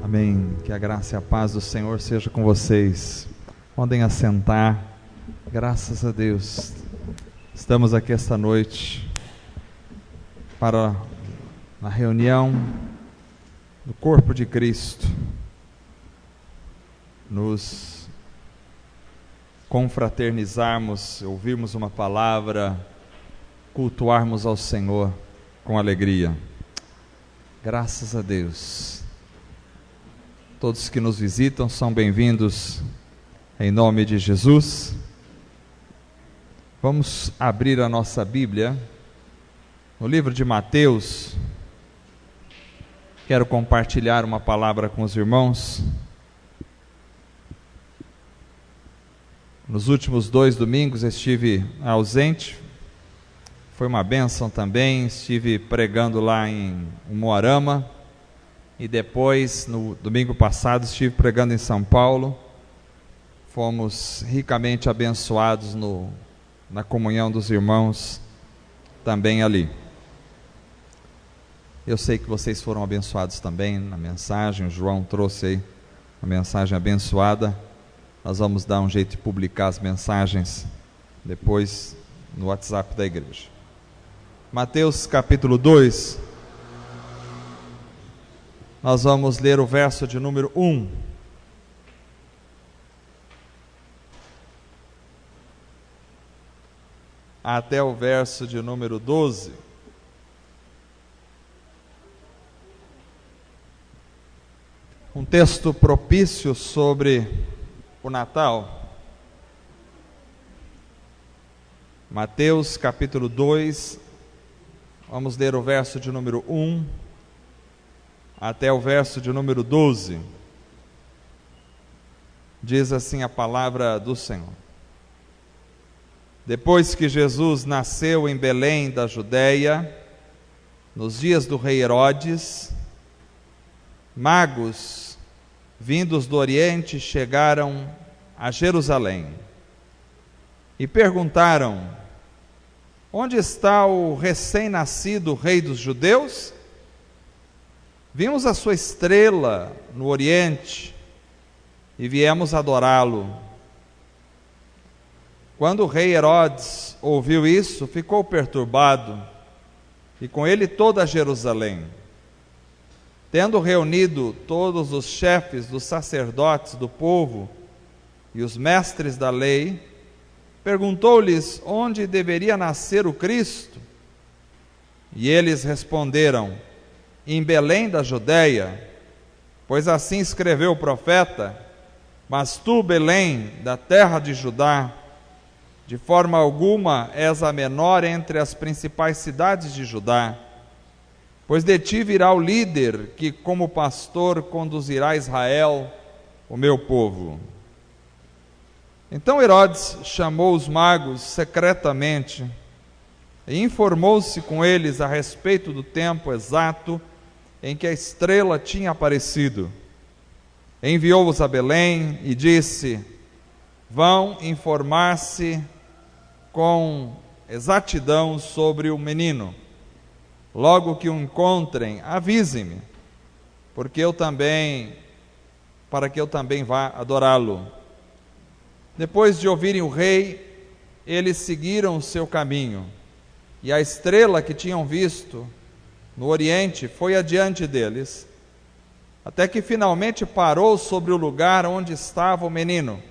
Amém. Que a graça e a paz do Senhor seja com vocês. Podem assentar. Graças a Deus. Estamos aqui esta noite para a reunião do corpo de Cristo. Nos confraternizarmos, ouvirmos uma palavra, cultuarmos ao Senhor com alegria. Graças a Deus. Todos que nos visitam são bem-vindos em nome de Jesus. Vamos abrir a nossa Bíblia no livro de Mateus. Quero compartilhar uma palavra com os irmãos. Nos últimos 2 domingos estive ausente, foi uma bênção também. Estive pregando lá em Umuarama e depois, no domingo passado, estive pregando em São Paulo. Fomos ricamente abençoados na comunhão dos irmãos também ali. Eu sei que vocês foram abençoados também na mensagem. O João trouxe aí uma mensagem abençoada. Nós vamos dar um jeito de publicar as mensagens depois no WhatsApp da igreja. Mateus capítulo 2. Nós vamos ler o verso de número 1. Até o verso de número 12. Um texto propício sobre o Natal. Mateus capítulo 2, vamos ler o verso de número 1 até o verso de número 12. Diz assim a palavra do Senhor. Depois que Jesus nasceu em Belém da Judéia, nos dias do rei Herodes, magos vindos do Oriente chegaram a Jerusalém e perguntaram: onde está o recém-nascido rei dos judeus? Vimos a sua estrela no Oriente e viemos adorá-lo. Quando o rei Herodes ouviu isso, ficou perturbado, e com ele toda Jerusalém. Tendo reunido todos os chefes dos sacerdotes do povo e os mestres da lei, perguntou-lhes onde deveria nascer o Cristo. E eles responderam: em Belém da Judéia, pois assim escreveu o profeta: mas tu, Belém, da terra de Judá, de forma alguma és a menor entre as principais cidades de Judá, pois de ti virá o líder que, como pastor, conduzirá Israel, o meu povo. Então Herodes chamou os magos secretamente e informou-se com eles a respeito do tempo exato em que a estrela tinha aparecido. Enviou-os a Belém e disse: vão informar-se com exatidão sobre o menino. Logo que o encontrem, avisem-me, para que eu também vá adorá-lo. Depois de ouvirem o rei, eles seguiram o seu caminho, e a estrela que tinham visto no Oriente foi adiante deles, até que finalmente parou sobre o lugar onde estava o menino.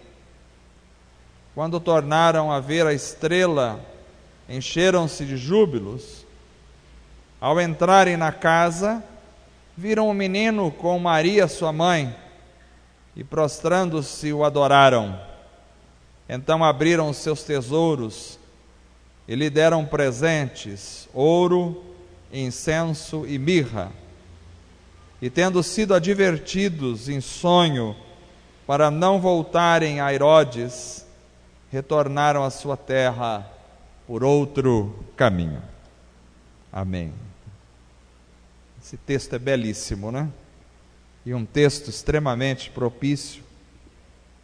Quando tornaram a ver a estrela, encheram-se de júbilos. Ao entrarem na casa, viram o menino com Maria, sua mãe, e prostrando-se o adoraram. Então abriram os seus tesouros e lhe deram presentes: ouro, incenso e mirra. E tendo sido advertidos em sonho para não voltarem a Herodes, retornaram à sua terra por outro caminho. Amém. Esse texto é belíssimo, né? E um texto extremamente propício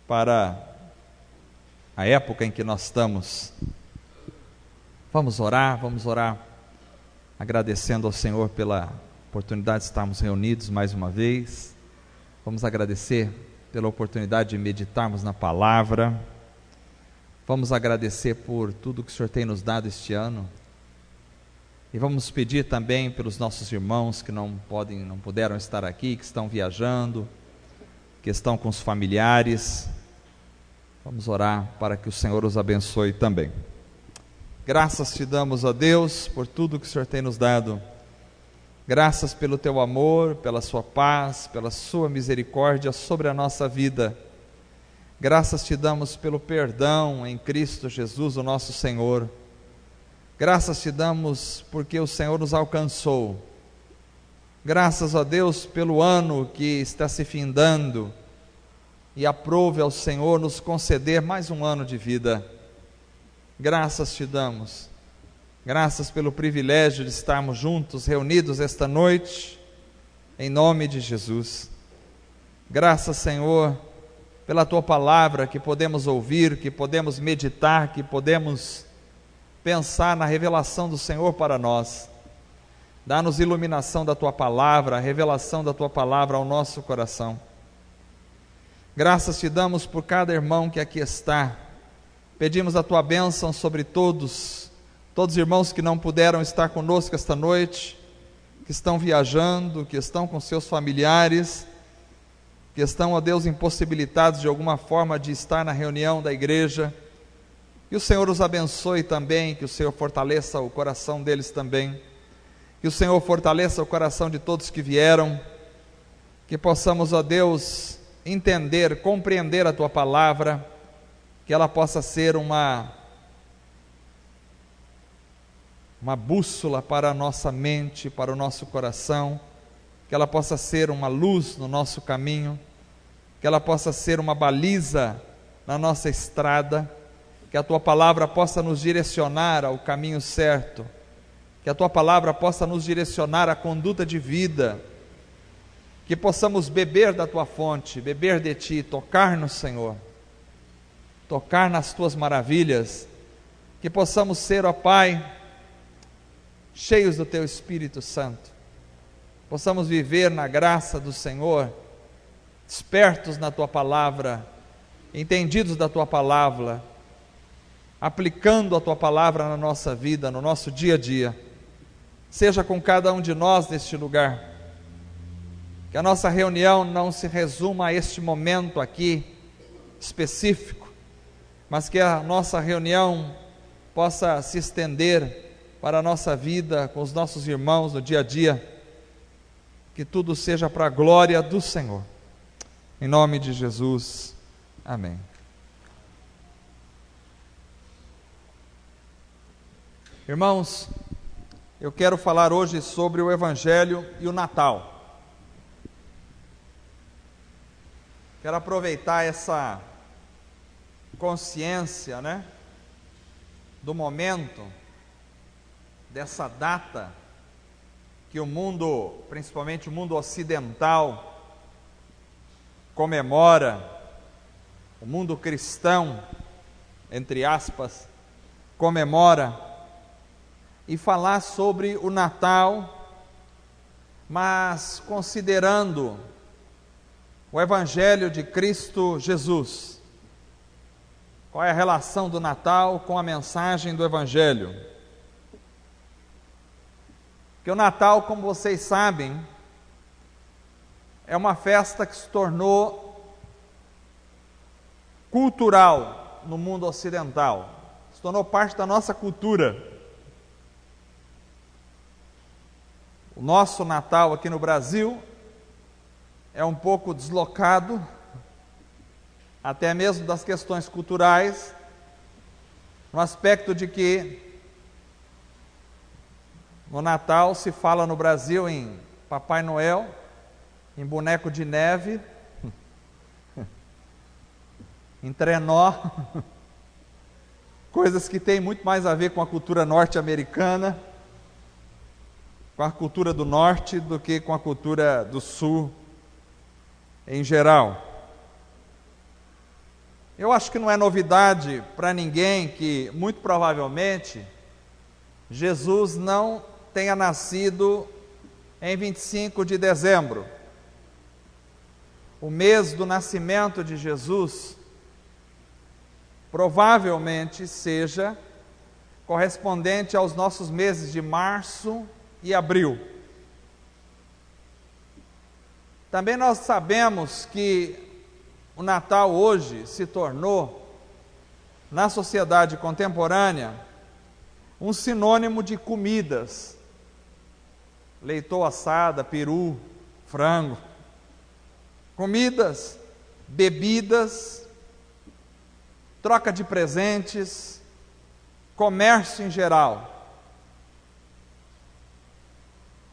para a época em que nós estamos. Vamos orar agradecendo ao Senhor pela oportunidade de estarmos reunidos mais uma vez, Vamos agradecer pela oportunidade de meditarmos na palavra. Vamos agradecer por tudo que o Senhor tem nos dado este ano. E vamos pedir também pelos nossos irmãos que não puderam estar aqui, que estão viajando, que estão com os familiares. Vamos orar para que o Senhor os abençoe também. Graças te damos, ó Deus, por tudo que o Senhor tem nos dado. Graças pelo teu amor, pela sua paz, pela sua misericórdia sobre a nossa vida. Graças te damos pelo perdão em Cristo Jesus, o nosso Senhor. Graças te damos porque o Senhor nos alcançou. Graças a Deus pelo ano que está se findando e aprove ao Senhor nos conceder mais um ano de vida. Graças te damos. Graças pelo privilégio de estarmos juntos, reunidos esta noite, em nome de Jesus. Graças, Senhor, pela tua palavra que podemos ouvir, que podemos meditar, que podemos pensar na revelação do Senhor para nós. Dá-nos iluminação da tua palavra, a revelação da tua palavra ao nosso coração. Graças te damos por cada irmão que aqui está. Pedimos a tua bênção sobre todos os irmãos que não puderam estar conosco esta noite, que estão viajando, que estão com seus familiares, que estão, ó Deus, impossibilitados de alguma forma de estar na reunião da igreja. Que o Senhor os abençoe também, que o Senhor fortaleça o coração deles também, que o Senhor fortaleça o coração de todos que vieram, que possamos, ó Deus, entender, compreender a tua palavra, que ela possa ser uma bússola para a nossa mente, para o nosso coração, que ela possa ser uma luz no nosso caminho, que ela possa ser uma baliza na nossa estrada, que a tua palavra possa nos direcionar ao caminho certo, que a tua palavra possa nos direcionar à conduta de vida, que possamos beber da tua fonte, beber de ti, tocar no Senhor, tocar nas tuas maravilhas, que possamos ser, ó Pai, cheios do teu Espírito Santo, possamos viver na graça do Senhor, despertos na tua palavra, entendidos da tua palavra, aplicando a tua palavra na nossa vida, no nosso dia a dia. Seja com cada um de nós neste lugar, que a nossa reunião não se resuma a este momento aqui específico, mas que a nossa reunião possa se estender para a nossa vida, com os nossos irmãos no dia a dia, que tudo seja para a glória do Senhor, em nome de Jesus, amém. Irmãos, eu quero falar hoje sobre o Evangelho e o Natal. Quero aproveitar essa consciência, do momento, dessa data que o mundo, principalmente o mundo ocidental, comemora, o mundo cristão, entre aspas, comemora, e falar sobre o Natal, mas considerando o Evangelho de Cristo Jesus. Qual é a relação do Natal com a mensagem do Evangelho? Porque o Natal, como vocês sabem, é uma festa que se tornou cultural no mundo ocidental, se tornou parte da nossa cultura. O nosso Natal aqui no Brasil é um pouco deslocado, até mesmo das questões culturais, no aspecto de que no Natal se fala no Brasil em Papai Noel, em boneco de neve, em trenó, coisas que têm muito mais a ver com a cultura norte-americana, com a cultura do norte, do que com a cultura do sul em geral. Eu acho que não é novidade para ninguém que, muito provavelmente, Jesus não tenha nascido em 25 de dezembro. o mês do nascimento de Jesus provavelmente seja correspondente aos nossos meses de março e abril. Também nós sabemos que o Natal hoje se tornou, na sociedade contemporânea, um sinônimo de comidas. Leitoa assada, peru, frango. Comidas, bebidas, troca de presentes, comércio em geral.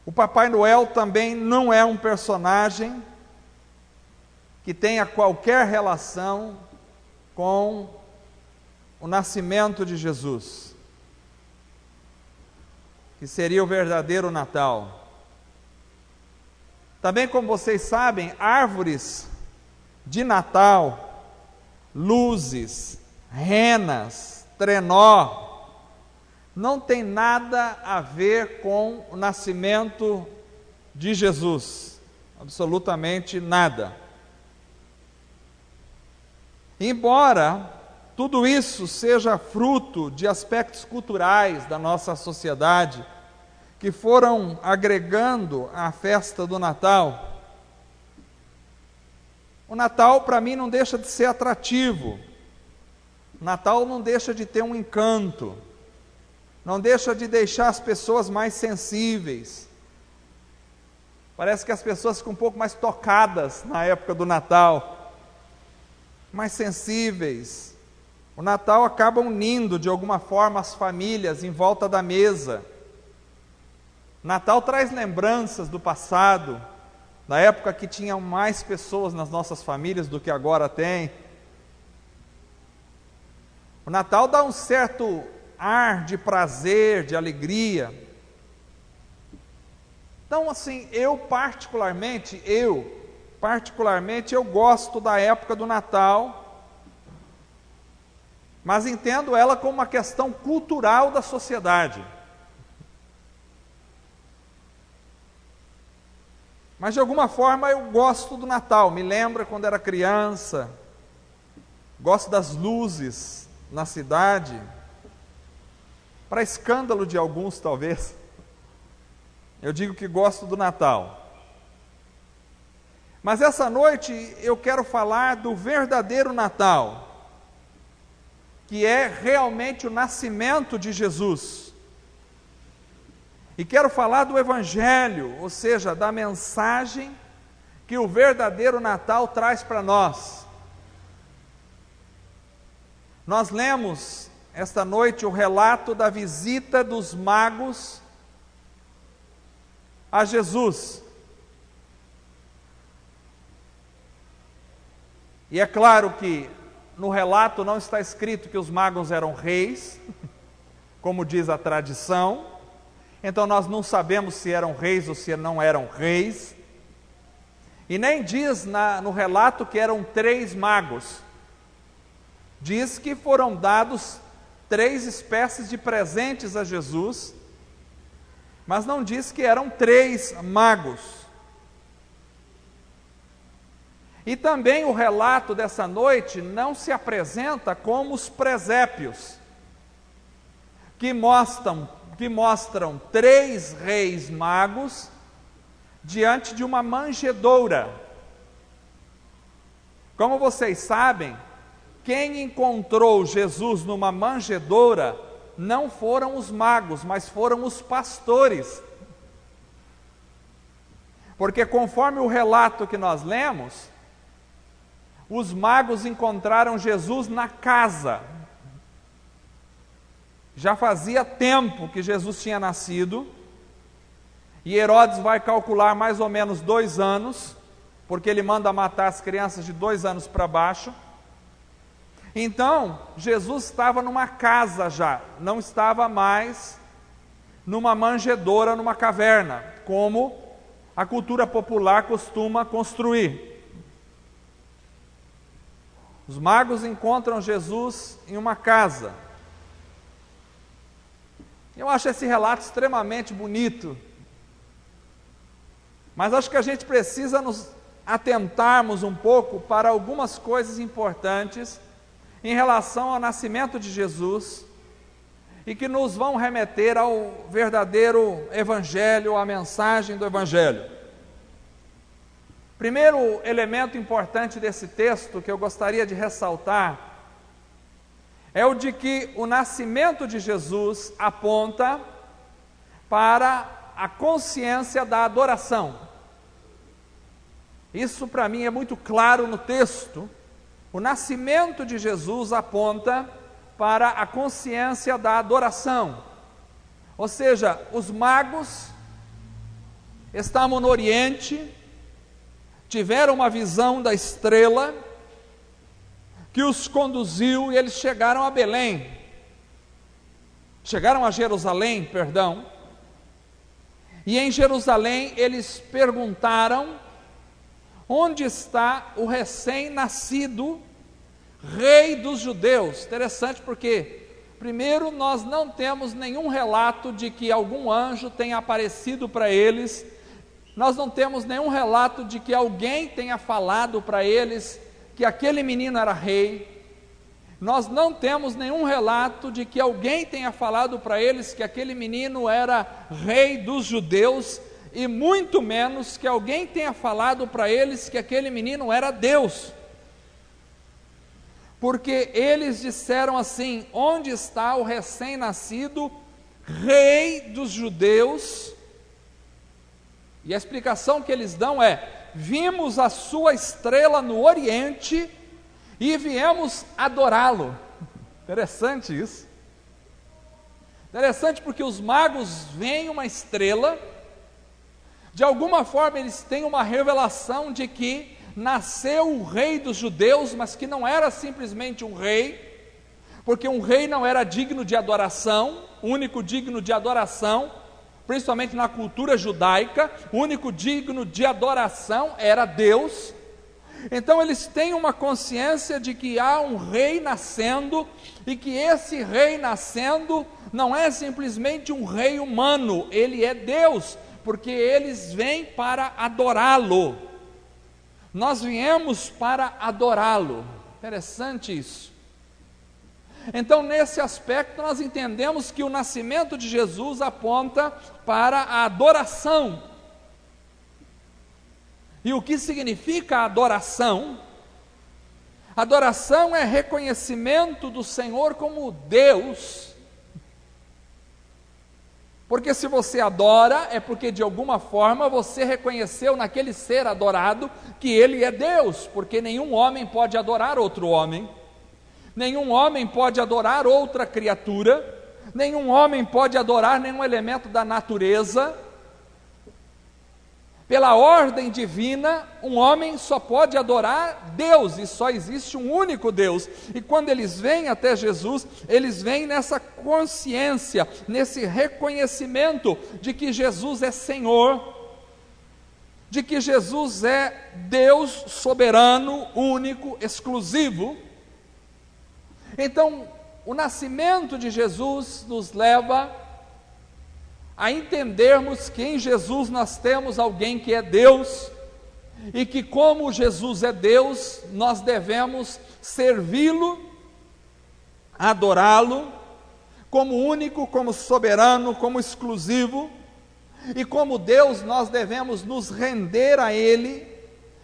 O Papai Noel também não é um personagem que tenha qualquer relação com o nascimento de Jesus, que seria o verdadeiro Natal. Também, como vocês sabem, árvores de Natal, luzes, renas, trenó, não tem nada a ver com o nascimento de Jesus, absolutamente nada. Embora tudo isso seja fruto de aspectos culturais da nossa sociedade, que foram agregando à festa do Natal, o Natal para mim não deixa de ser atrativo, o Natal não deixa de ter um encanto, não deixa de deixar as pessoas mais sensíveis. Parece que as pessoas ficam um pouco mais tocadas na época do Natal, mais sensíveis. O Natal acaba unindo de alguma forma as famílias em volta da mesa. Natal traz lembranças do passado, da época que tinham mais pessoas nas nossas famílias do que agora tem. O Natal dá um certo ar de prazer, de alegria. Então, assim, eu particularmente, eu gosto da época do Natal, mas entendo ela como uma questão cultural da sociedade. Mas de alguma forma eu gosto do Natal, me lembra quando era criança, gosto das luzes na cidade, para escândalo de alguns talvez, eu digo que gosto do Natal. Mas essa noite eu quero falar do verdadeiro Natal, que é realmente o nascimento de Jesus. E quero falar do Evangelho, ou seja, da mensagem que o verdadeiro Natal traz para nós. Nós lemos esta noite o relato da visita dos magos a Jesus. E é claro que no relato não está escrito que os magos eram reis, como diz a tradição. Então nós não sabemos se eram reis ou se não eram reis. E nem diz no relato que eram 3 magos. Diz que foram dados 3 espécies de presentes a Jesus, mas não diz que eram 3 magos. E também o relato dessa noite não se apresenta como os presépios, que mostram 3 reis magos diante de uma manjedoura. Como vocês sabem, quem encontrou Jesus numa manjedoura não foram os magos, mas foram os pastores. Porque conforme o relato que nós lemos, os magos encontraram Jesus na casa. Já fazia tempo que Jesus tinha nascido, e Herodes vai calcular mais ou menos 2 anos, porque ele manda matar as crianças de 2 anos para baixo. Então, Jesus estava numa casa já, não estava mais numa manjedoura, numa caverna, como a cultura popular costuma construir. Os magos encontram Jesus em uma casa. Eu acho esse relato extremamente bonito, mas acho que a gente precisa nos atentarmos um pouco para algumas coisas importantes em relação ao nascimento de Jesus e que nos vão remeter ao verdadeiro Evangelho, à mensagem do Evangelho. Primeiro elemento importante desse texto que eu gostaria de ressaltar é o de que o nascimento de Jesus aponta para a consciência da adoração. Isso para mim é muito claro no texto. O nascimento de Jesus aponta para a consciência da adoração. Ou seja, os magos estavam no Oriente, tiveram uma visão da estrela que os conduziu e eles chegaram a Belém. Chegaram a Jerusalém, perdão. E em Jerusalém eles perguntaram: onde está o recém-nascido rei dos judeus? Interessante porque, primeiro, nós não temos nenhum relato de que algum anjo tenha aparecido para eles, nós não temos nenhum relato de que alguém tenha falado para eles que aquele menino era rei, nós não temos nenhum relato de que alguém tenha falado para eles que aquele menino era rei dos judeus, e muito menos que alguém tenha falado para eles que aquele menino era Deus, porque eles disseram assim: onde está o recém-nascido rei dos judeus? E a explicação que eles dão é: vimos a sua estrela no Oriente e viemos adorá-lo. Interessante isso. Interessante porque os magos veem uma estrela, de alguma forma eles têm uma revelação de que nasceu o rei dos judeus, mas que não era simplesmente um rei, porque um rei não era digno de adoração. O único digno de adoração, principalmente na cultura judaica, o único digno de adoração era Deus. Então eles têm uma consciência de que há um rei nascendo, e que esse rei nascendo não é simplesmente um rei humano, ele é Deus, porque eles vêm para adorá-lo. Nós viemos para adorá-lo. Interessante isso. Então, nesse aspecto, nós entendemos que o nascimento de Jesus aponta para a adoração. E o que significa adoração? Adoração é reconhecimento do Senhor como Deus. Porque se você adora, é porque de alguma forma você reconheceu naquele ser adorado que ele é Deus, porque nenhum homem pode adorar outro homem, nenhum homem pode adorar outra criatura, nenhum homem pode adorar nenhum elemento da natureza. Pela ordem divina, um homem só pode adorar Deus, e só existe um único Deus. E quando eles vêm até Jesus, eles vêm nessa consciência, nesse reconhecimento de que Jesus é Senhor, de que Jesus é Deus soberano, único, exclusivo. Então, o nascimento de Jesus nos leva a entendermos que em Jesus nós temos alguém que é Deus, e que como Jesus é Deus, nós devemos servi-lo, adorá-lo, como único, como soberano, como exclusivo, e como Deus nós devemos nos render a Ele,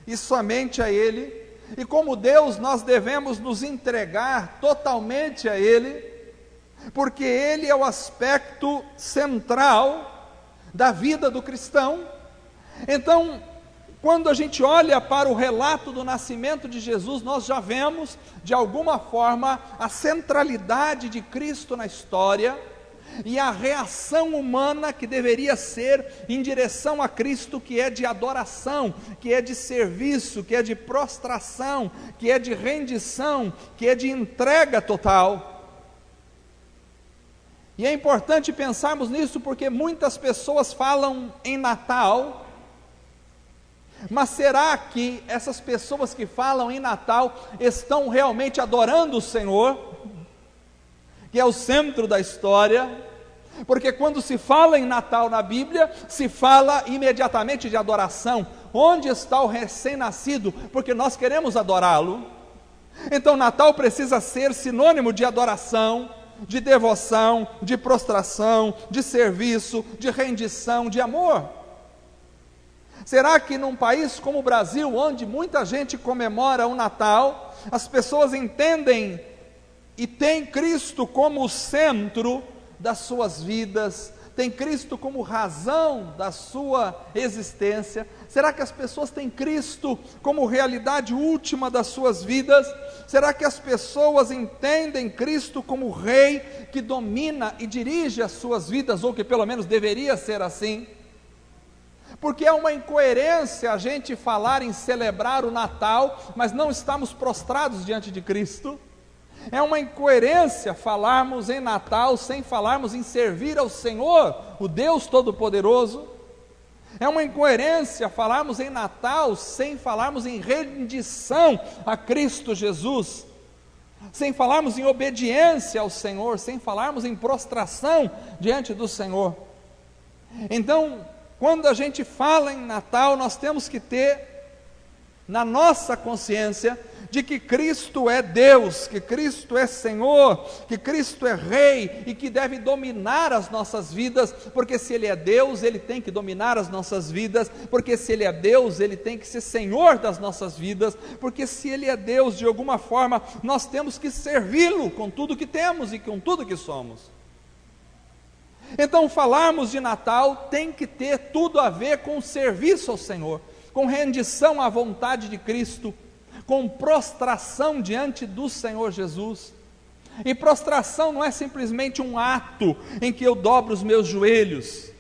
e somente a Ele, e como Deus nós devemos nos entregar totalmente a Ele, porque Ele é o aspecto central da vida do cristão. Então, quando a gente olha para o relato do nascimento de Jesus, nós já vemos, de alguma forma, a centralidade de Cristo na história, e a reação humana que deveria ser em direção a Cristo, que é de adoração, que é de serviço, que é de prostração, que é de rendição, que é de entrega total. E é importante pensarmos nisso, porque muitas pessoas falam em Natal, mas será que essas pessoas que falam em Natal estão realmente adorando o Senhor, que é o centro da história? Porque quando se fala em Natal na Bíblia, se fala imediatamente de adoração. Onde está o recém-nascido? Porque nós queremos adorá-lo. Então Natal precisa ser sinônimo de adoração, de devoção, de prostração, de serviço, de rendição, de amor. Será que num país como o Brasil, onde muita gente comemora o Natal, as pessoas entendem e têm Cristo como o centro das suas vidas, tem Cristo como razão da sua existência? Será que as pessoas têm Cristo como realidade última das suas vidas? Será que as pessoas entendem Cristo como Rei que domina e dirige as suas vidas, ou que pelo menos deveria ser assim? Porque é uma incoerência a gente falar em celebrar o Natal, mas não estamos prostrados diante de Cristo. É uma incoerência falarmos em Natal sem falarmos em servir ao Senhor, o Deus Todo-Poderoso. É uma incoerência falarmos em Natal sem falarmos em rendição a Cristo Jesus, sem falarmos em obediência ao Senhor, sem falarmos em prostração diante do Senhor. Então, quando a gente fala em Natal, nós temos que ter na nossa consciência de que Cristo é Deus, que Cristo é Senhor, que Cristo é Rei e que deve dominar as nossas vidas, porque se Ele é Deus, Ele tem que dominar as nossas vidas, porque se Ele é Deus, Ele tem que ser Senhor das nossas vidas, porque se Ele é Deus, de alguma forma, nós temos que servi-lo com tudo que temos e com tudo que somos. Então, falarmos de Natal tem que ter tudo a ver com serviço ao Senhor, com rendição à vontade de Cristo, com prostração diante do Senhor Jesus. E prostração não é simplesmente um ato em que eu dobro os meus joelhos.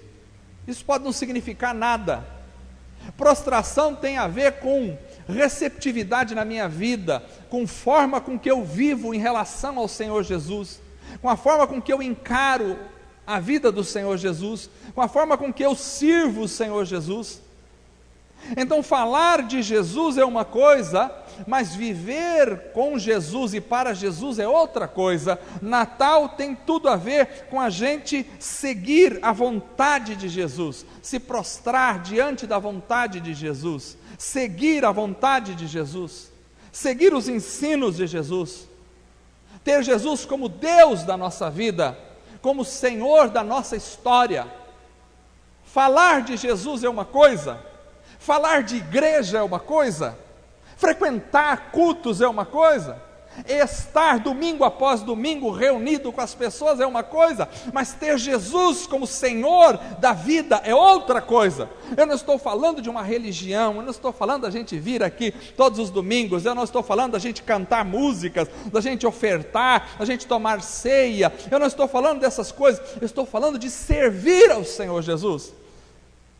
Isso pode não significar nada. Prostração tem a ver com receptividade na minha vida, com forma com que eu vivo em relação ao Senhor Jesus, com a forma com que eu encaro a vida do Senhor Jesus, com a forma com que eu sirvo o Senhor Jesus. Então, falar de Jesus é uma coisa, mas viver com Jesus e para Jesus é outra coisa. Natal tem tudo a ver com a gente seguir a vontade de Jesus, se prostrar diante da vontade de Jesus, seguir a vontade de Jesus, seguir os ensinos de Jesus, ter Jesus como Deus da nossa vida, como Senhor da nossa história. Falar de Jesus é uma coisa, falar de igreja é uma coisa, frequentar cultos é uma coisa, estar domingo após domingo reunido com as pessoas é uma coisa, mas ter Jesus como Senhor da vida é outra coisa. Eu não estou falando de uma religião, eu não estou falando da gente vir aqui todos os domingos, eu não estou falando da gente cantar músicas, da gente ofertar, da gente tomar ceia, eu não estou falando dessas coisas, eu estou falando de servir ao Senhor Jesus.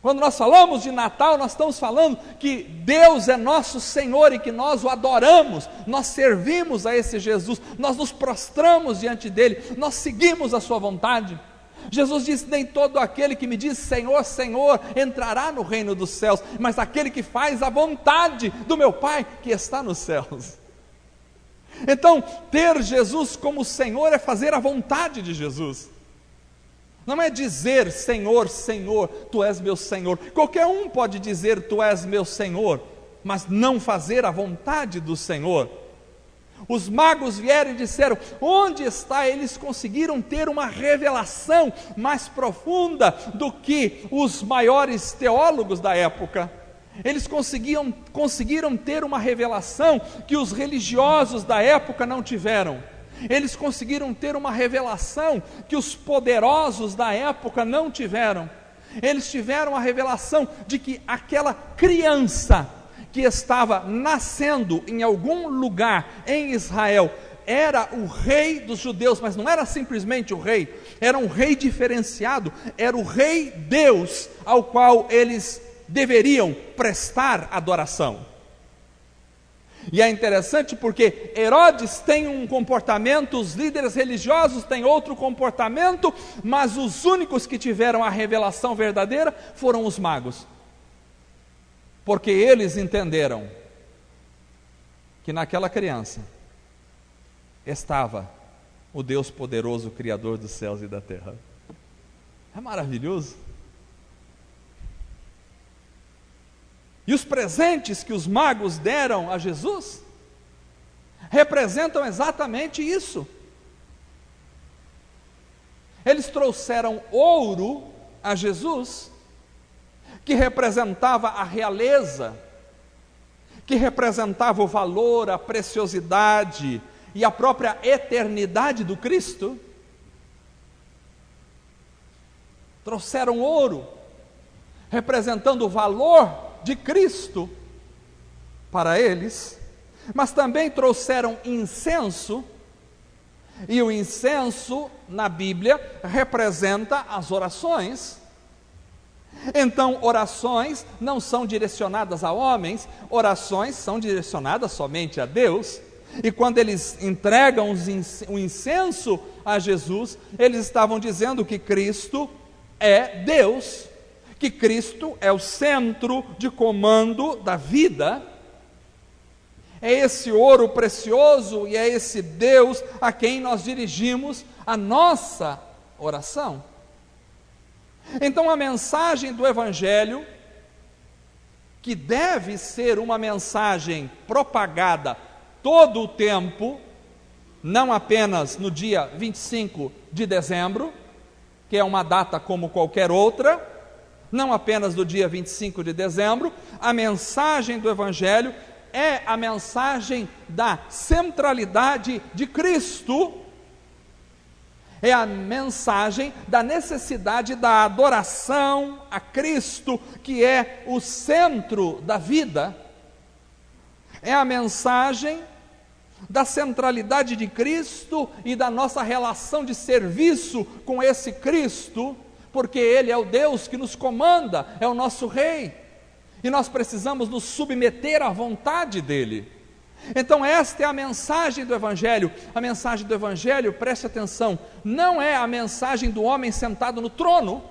Quando nós falamos de Natal, nós estamos falando que Deus é nosso Senhor e que nós o adoramos, nós servimos a esse Jesus, nós nos prostramos diante dele, nós seguimos a sua vontade. Jesus disse: nem todo aquele que me diz Senhor, Senhor, entrará no reino dos céus, mas aquele que faz a vontade do meu Pai que está nos céus. Então, ter Jesus como Senhor é fazer a vontade de Jesus. Não é dizer Senhor, Senhor, Tu és meu Senhor. Qualquer um pode dizer Tu és meu Senhor, mas não fazer a vontade do Senhor. Os magos vieram e disseram: onde está? Eles conseguiram ter uma revelação mais profunda do que os maiores teólogos da época. Eles conseguiram ter uma revelação que os religiosos da época não tiveram. Eles conseguiram ter uma revelação que os poderosos da época não tiveram. Eles tiveram a revelação de que aquela criança que estava nascendo em algum lugar em Israel era o rei dos judeus, mas não era simplesmente o rei, era um rei diferenciado, era o rei Deus ao qual eles deveriam prestar adoração. E é interessante porque Herodes tem um comportamento, os líderes religiosos têm outro comportamento, mas os únicos que tiveram a revelação verdadeira foram os magos, porque eles entenderam que naquela criança estava o Deus poderoso, Criador dos céus e da terra. É maravilhoso. E os presentes que os magos deram a Jesus representam exatamente isso. Eles trouxeram ouro a Jesus, que representava a realeza, que representava o valor, a preciosidade e a própria eternidade do Cristo. Trouxeram ouro, representando o valor de Cristo para eles, mas também trouxeram incenso, e o incenso na Bíblia representa as orações. Então, orações não são direcionadas a homens, orações são direcionadas somente a Deus. E quando eles entregam o incenso a Jesus, eles estavam dizendo que Cristo é Deus, que Cristo é o centro de comando da vida. É esse ouro precioso e é esse Deus a quem nós dirigimos a nossa oração. Então a mensagem do Evangelho, que deve ser uma mensagem propagada todo o tempo, não apenas no dia 25 de dezembro, que é uma data como qualquer outra, não apenas no dia 25 de dezembro, a mensagem do Evangelho é a mensagem da centralidade de Cristo, é a mensagem da necessidade da adoração a Cristo, que é o centro da vida, é a mensagem da centralidade de Cristo e da nossa relação de serviço com esse Cristo, porque Ele é o Deus que nos comanda, é o nosso Rei, e nós precisamos nos submeter à vontade dEle. Então esta é a mensagem do Evangelho. A mensagem do Evangelho, preste atenção, não é a mensagem do homem sentado no trono.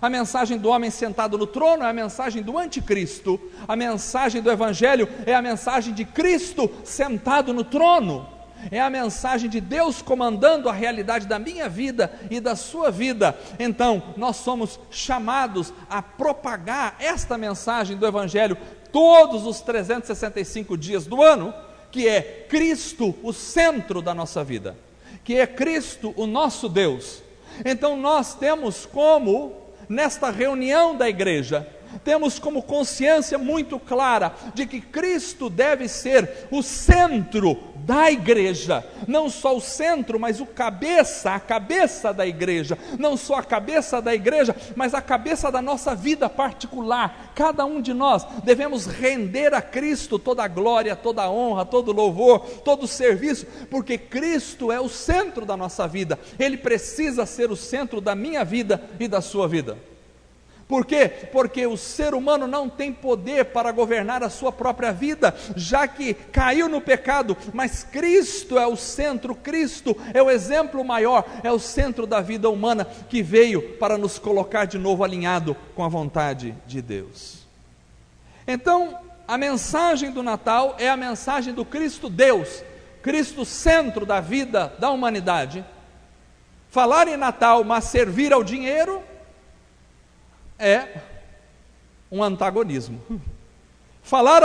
A mensagem do homem sentado no trono é a mensagem do anticristo. A mensagem do Evangelho é a mensagem de Cristo sentado no trono. É a mensagem de Deus comandando a realidade da minha vida e da sua vida. Então, nós somos chamados a propagar esta mensagem do Evangelho todos os 365 dias do ano, que é Cristo o centro da nossa vida, que é Cristo o nosso Deus. Então nós temos como, nesta reunião da igreja, temos como consciência muito clara de que Cristo deve ser o centro da igreja, não só o centro, mas a cabeça da igreja, não só a cabeça da igreja, mas a cabeça da nossa vida particular. Cada um de nós devemos render a Cristo toda a glória, toda a honra, todo o louvor, todo o serviço, porque Cristo é o centro da nossa vida. Ele precisa ser o centro da minha vida e da sua vida. Por quê? Porque o ser humano não tem poder para governar a sua própria vida, já que caiu no pecado, mas Cristo é o centro, Cristo é o exemplo maior, é o centro da vida humana, que veio para nos colocar de novo alinhado com a vontade de Deus. Então, a mensagem do Natal é a mensagem do Cristo Deus, Cristo centro da vida da humanidade. Falar em Natal, mas servir ao dinheiro, é um antagonismo. Falar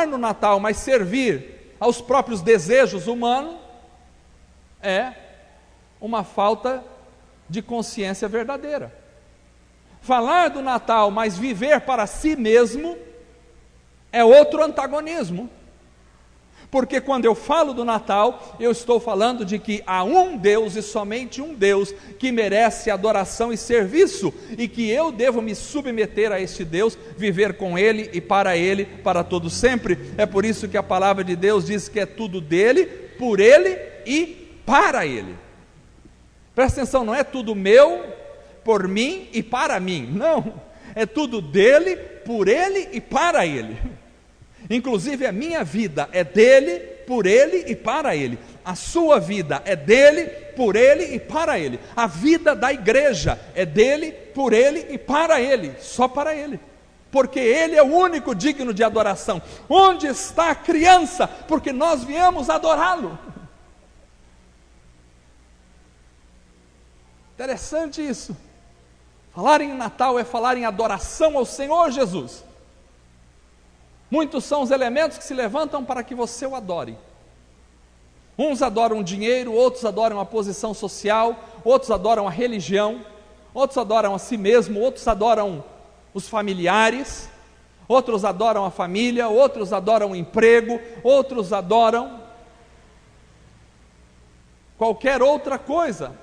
no Natal, mas servir aos próprios desejos humanos, é uma falta de consciência verdadeira. Falar do Natal, mas viver para si mesmo, é outro antagonismo. Porque quando eu falo do Natal, eu estou falando de que há um Deus e somente um Deus que merece adoração e serviço, e que eu devo me submeter a este Deus, viver com Ele e para todo sempre. É por isso que a palavra de Deus diz que é tudo dele, por Ele e para Ele. Presta atenção, não é tudo meu, por mim e para mim, não, é tudo dele, por Ele e para Ele. Inclusive a minha vida é dele, por ele e para ele. A sua vida é dele, por ele e para ele. A vida da igreja é dele, por ele e para ele, só para ele. Porque ele é o único digno de adoração. Onde está a criança? Porque nós viemos adorá-lo. Interessante isso. Falar em Natal é falar em adoração ao Senhor Jesus. Muitos são os elementos que se levantam para que você o adore. Uns adoram dinheiro, outros adoram a posição social, outros adoram a religião, outros adoram a si mesmo, outros adoram os familiares, outros adoram a família, outros adoram o emprego, outros adoram qualquer outra coisa.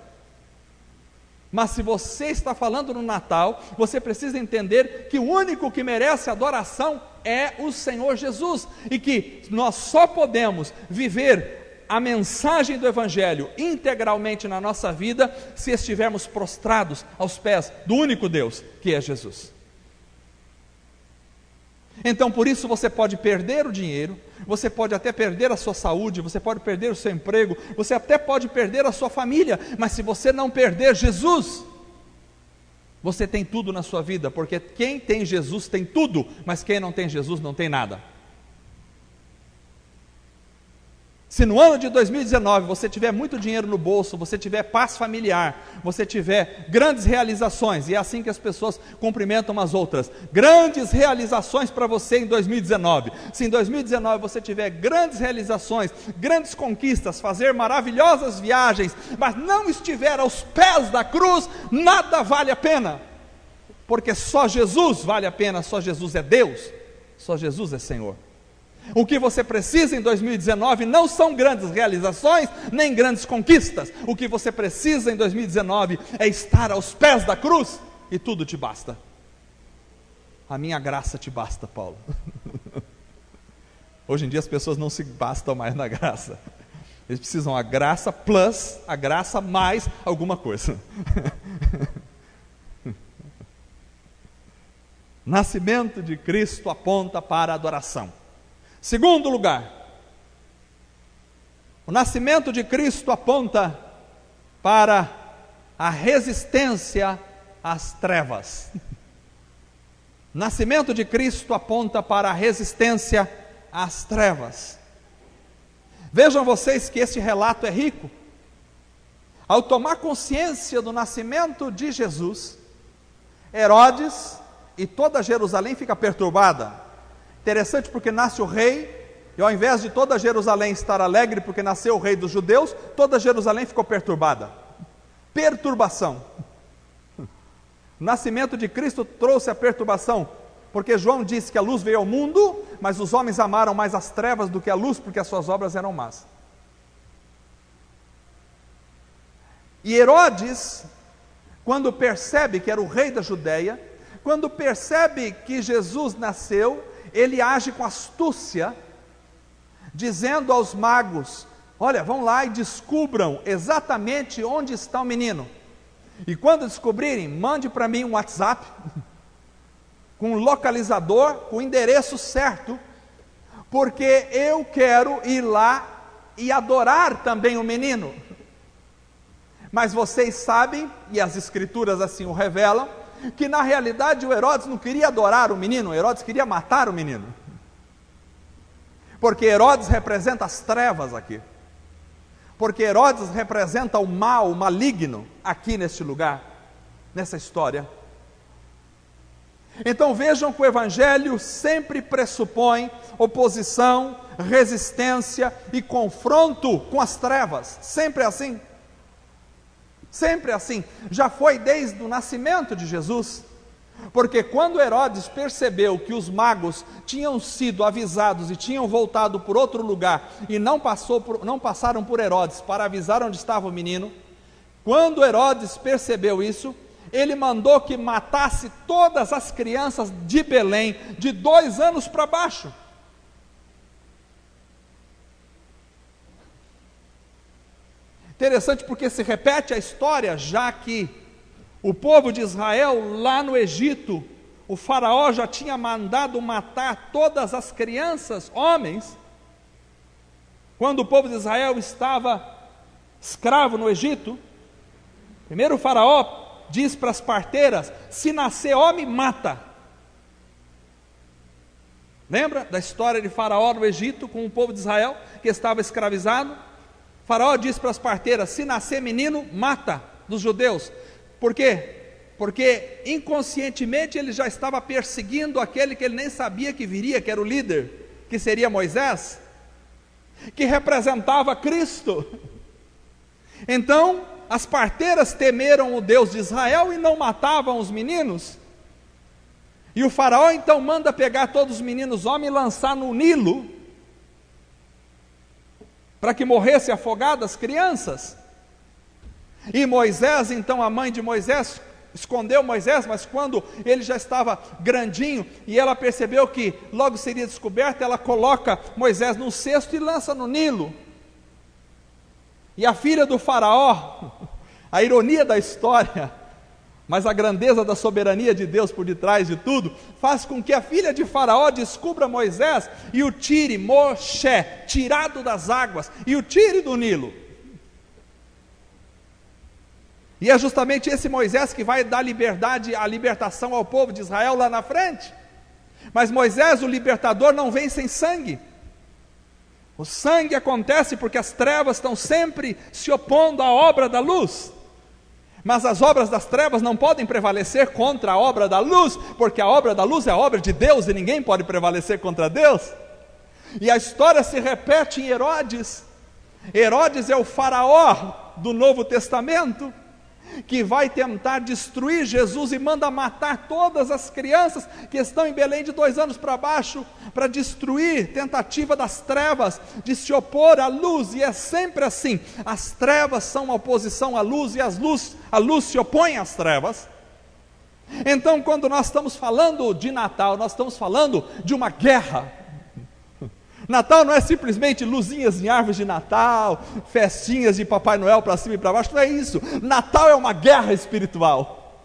Mas se você está falando no Natal, você precisa entender que o único que merece adoração é o Senhor Jesus, e que nós só podemos viver a mensagem do Evangelho integralmente na nossa vida se estivermos prostrados aos pés do único Deus, que é Jesus. Então, por isso você pode perder o dinheiro, você pode até perder a sua saúde, você pode perder o seu emprego, você até pode perder a sua família, mas se você não perder Jesus, você tem tudo na sua vida, porque quem tem Jesus tem tudo, mas quem não tem Jesus não tem nada. Se no ano de 2019 você tiver muito dinheiro no bolso, você tiver paz familiar, você tiver grandes realizações, e é assim que as pessoas cumprimentam umas outras, grandes realizações para você em 2019, se em 2019 você tiver grandes realizações, grandes conquistas, fazer maravilhosas viagens, mas não estiver aos pés da cruz, nada vale a pena, porque só Jesus vale a pena, só Jesus é Deus, só Jesus é Senhor. O que você precisa em 2019 não são grandes realizações, nem grandes conquistas. O que você precisa em 2019 é estar aos pés da cruz, e tudo te basta. A minha graça te basta, Paulo. Hoje em dia as pessoas não se bastam mais na graça. Eles precisam a graça plus, a graça mais alguma coisa. Nascimento de Cristo aponta para a adoração. Segundo lugar, o nascimento de Cristo aponta para a resistência às trevas. O nascimento de Cristo aponta para a resistência às trevas. Vejam vocês que este relato é rico. Ao tomar consciência do nascimento de Jesus, Herodes e toda Jerusalém fica perturbada. Interessante, porque nasce o rei, e ao invés de toda Jerusalém estar alegre porque nasceu o rei dos judeus, toda Jerusalém ficou perturbada. Perturbação. O nascimento de Cristo trouxe a perturbação, porque João disse que a luz veio ao mundo, mas os homens amaram mais as trevas do que a luz, porque as suas obras eram más. E Herodes, quando percebe que era o rei da Judeia, quando percebe que Jesus nasceu, ele age com astúcia, dizendo aos magos: olha, vão lá e descubram exatamente onde está o menino, e quando descobrirem, mande para mim um WhatsApp, com um localizador, com o endereço certo, porque eu quero ir lá e adorar também o menino. Mas vocês sabem, e as escrituras assim o revelam, que na realidade o Herodes não queria adorar o menino, Herodes queria matar o menino, porque Herodes representa as trevas aqui, porque Herodes representa o mal, o maligno aqui neste lugar, nessa história. Então vejam que o Evangelho sempre pressupõe oposição, resistência e confronto com as trevas, sempre assim. Sempre assim, já foi desde o nascimento de Jesus, porque quando Herodes percebeu que os magos tinham sido avisados e tinham voltado por outro lugar, e não passaram por Herodes para avisar onde estava o menino, quando Herodes percebeu isso, ele mandou que matasse todas as crianças de Belém, de 2 anos para baixo. Interessante, porque se repete a história, já que o povo de Israel lá no Egito, o faraó já tinha mandado matar todas as crianças, homens, quando o povo de Israel estava escravo no Egito. Primeiro o faraó diz para as parteiras: se nascer homem, mata. Lembra da história de Faraó no Egito com o povo de Israel que estava escravizado? Faraó disse para as parteiras: se nascer menino, mata, dos judeus. Por quê? Porque inconscientemente ele já estava perseguindo aquele que ele nem sabia que viria, que era o líder, que seria Moisés, que representava Cristo. Então, as parteiras temeram o Deus de Israel e não matavam os meninos. E o faraó então manda pegar todos os meninos homens e lançar no Nilo, para que morressem afogadas as crianças. E Moisés, então a mãe de Moisés, escondeu Moisés, mas quando ele já estava grandinho, e ela percebeu que logo seria descoberto, ela coloca Moisés num cesto e lança no Nilo. E a filha do faraó, a ironia da história, mas a grandeza da soberania de Deus por detrás de tudo, faz com que a filha de faraó descubra Moisés e o tire, Moshe, tirado das águas, e o tire do Nilo. E é justamente esse Moisés que vai dar liberdade, a libertação ao povo de Israel lá na frente. Mas Moisés, o libertador, não vem sem sangue. O sangue acontece porque as trevas estão sempre se opondo à obra da luz. Mas as obras das trevas não podem prevalecer contra a obra da luz, porque a obra da luz é a obra de Deus e ninguém pode prevalecer contra Deus. E a história se repete em Herodes. Herodes é o faraó do Novo Testamento, que vai tentar destruir Jesus e manda matar todas as crianças que estão em Belém de 2 anos para baixo, para destruir, tentativa das trevas de se opor à luz. E é sempre assim, as trevas são uma oposição à luz e a luz se opõe às trevas. Então, quando nós estamos falando de Natal, nós estamos falando de uma guerra. Natal não é simplesmente luzinhas em árvores de Natal, festinhas de Papai Noel para cima e para baixo, não é isso. Natal é uma guerra espiritual.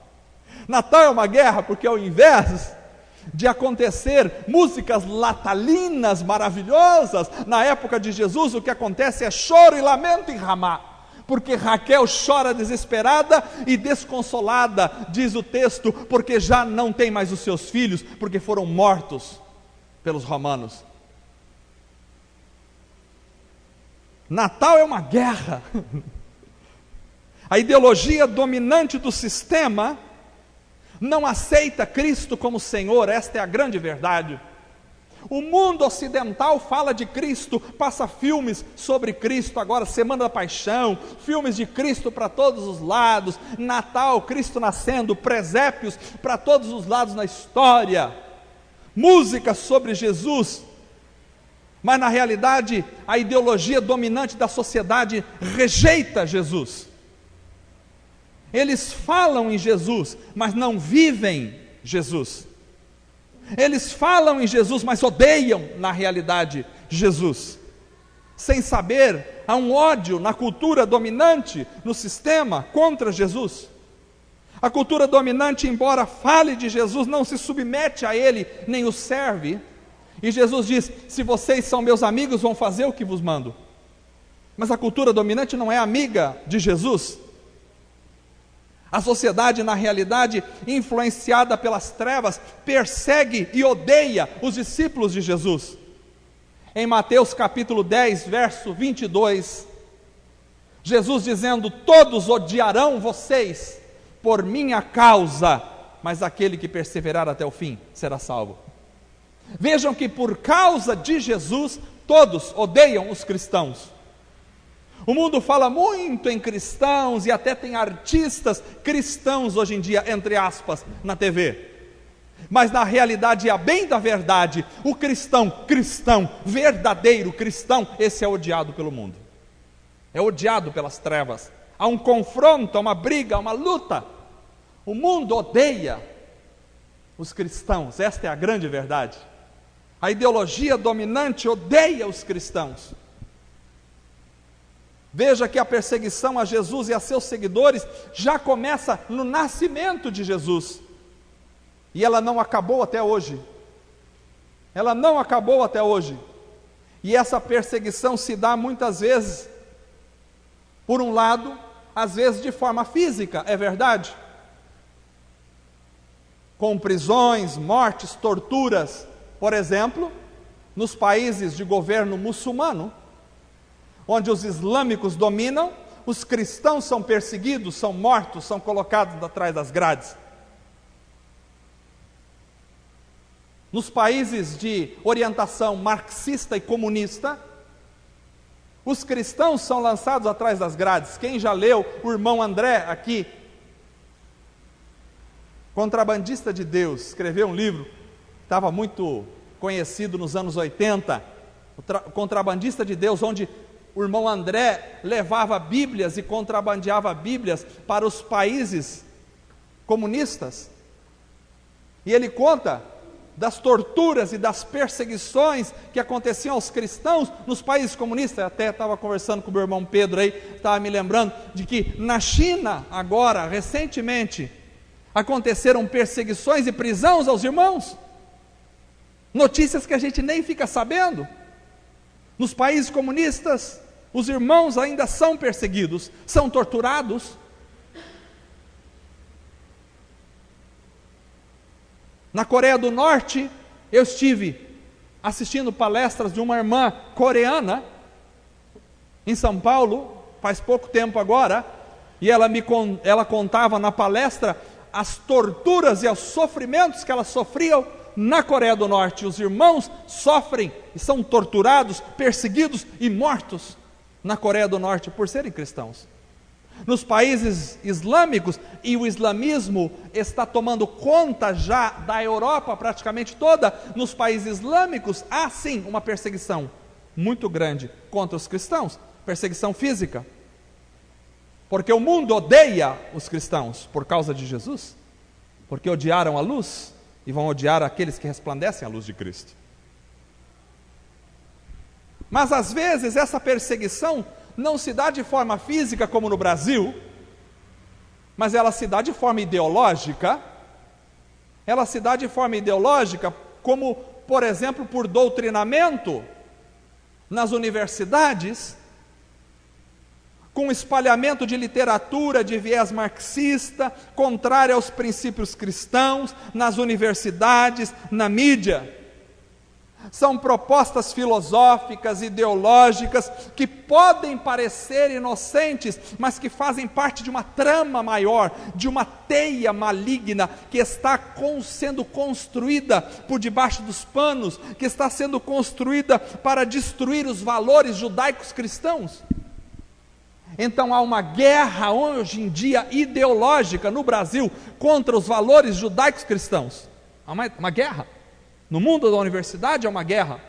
Natal é uma guerra porque ao invés de acontecer músicas natalinas maravilhosas, na época de Jesus o que acontece é choro e lamento em Ramá, porque Raquel chora desesperada e desconsolada, diz o texto, porque já não tem mais os seus filhos, porque foram mortos pelos romanos. Natal é uma guerra. A ideologia dominante do sistema não aceita Cristo como Senhor, esta é a grande verdade. O mundo ocidental fala de Cristo, passa filmes sobre Cristo, agora Semana da Paixão, filmes de Cristo para todos os lados, Natal, Cristo nascendo, presépios para todos os lados na história, música sobre Jesus. Mas na realidade, a ideologia dominante da sociedade rejeita Jesus. Eles falam em Jesus, mas não vivem Jesus. Eles falam em Jesus, mas odeiam, na realidade, Jesus. Sem saber, há um ódio na cultura dominante, no sistema, contra Jesus. A cultura dominante, embora fale de Jesus, não se submete a Ele, nem o serve. E Jesus diz, se vocês são meus amigos, vão fazer o que vos mando. Mas a cultura dominante não é amiga de Jesus. A sociedade, na realidade, influenciada pelas trevas, persegue e odeia os discípulos de Jesus. Em Mateus capítulo 10, verso 22, Jesus dizendo, todos odiarão vocês por minha causa, mas aquele que perseverar até o fim será salvo. Vejam que por causa de Jesus, todos odeiam os cristãos. O mundo fala muito em cristãos e até tem artistas cristãos hoje em dia, entre aspas, na TV. Mas na realidade, a bem da verdade, o cristão, verdadeiro cristão, esse é odiado pelo mundo. É odiado pelas trevas. Há um confronto, há uma briga, há uma luta. O mundo odeia os cristãos, esta é a grande verdade. A ideologia dominante odeia os cristãos. Veja que a perseguição a Jesus e a seus seguidores já começa no nascimento de Jesus. E ela não acabou até hoje. Ela não acabou até hoje. E essa perseguição se dá muitas vezes, por um lado, às vezes de forma física, é verdade. Com prisões, mortes, torturas. Por exemplo, nos países de governo muçulmano, onde os islâmicos dominam, os cristãos são perseguidos, são mortos, são colocados atrás das grades. nos países de orientação marxista e comunista, os cristãos são lançados atrás das grades. Quem já leu o irmão André aqui, contrabandista de Deus, escreveu um livro, estava muito conhecido nos anos 80, o Contrabandista de Deus, onde o irmão André levava Bíblias e contrabandeava Bíblias para os países comunistas. E ele conta das torturas e das perseguições que aconteciam aos cristãos nos países comunistas. Eu até estava conversando com o meu irmão Pedro aí, estava me lembrando de que na China, agora, recentemente, aconteceram perseguições e prisões aos irmãos. Notícias que a gente nem fica sabendo. Nos países comunistas, os irmãos ainda são perseguidos, são torturados. Na Coreia do Norte, eu estive assistindo palestras de uma irmã coreana, em São Paulo, faz pouco tempo agora, e ela contava na palestra as torturas e os sofrimentos que ela sofria na Coreia do Norte. Os irmãos sofrem e são torturados, perseguidos e mortos na Coreia do Norte por serem cristãos. Nos países islâmicos, e o islamismo está tomando conta já da Europa praticamente toda, nos países islâmicos há sim uma perseguição muito grande contra os cristãos, perseguição física, porque o mundo odeia os cristãos por causa de Jesus, porque odiaram a luz e vão odiar aqueles que resplandecem a luz de Cristo. Mas às vezes essa perseguição não se dá de forma física como no Brasil, mas ela se dá de forma ideológica. Ela se dá de forma ideológica, como, por exemplo, por doutrinamento nas universidades, com espalhamento de literatura de viés marxista, contrária aos princípios cristãos, nas universidades, na mídia. São propostas filosóficas, ideológicas, que podem parecer inocentes, mas que fazem parte de uma trama maior, de uma teia maligna, que está sendo construída por debaixo dos panos, que está sendo construída para destruir os valores judaicos cristãos. Então há uma guerra hoje em dia ideológica no Brasil contra os valores judaicos cristãos. Há uma guerra. No mundo da universidade é uma guerra.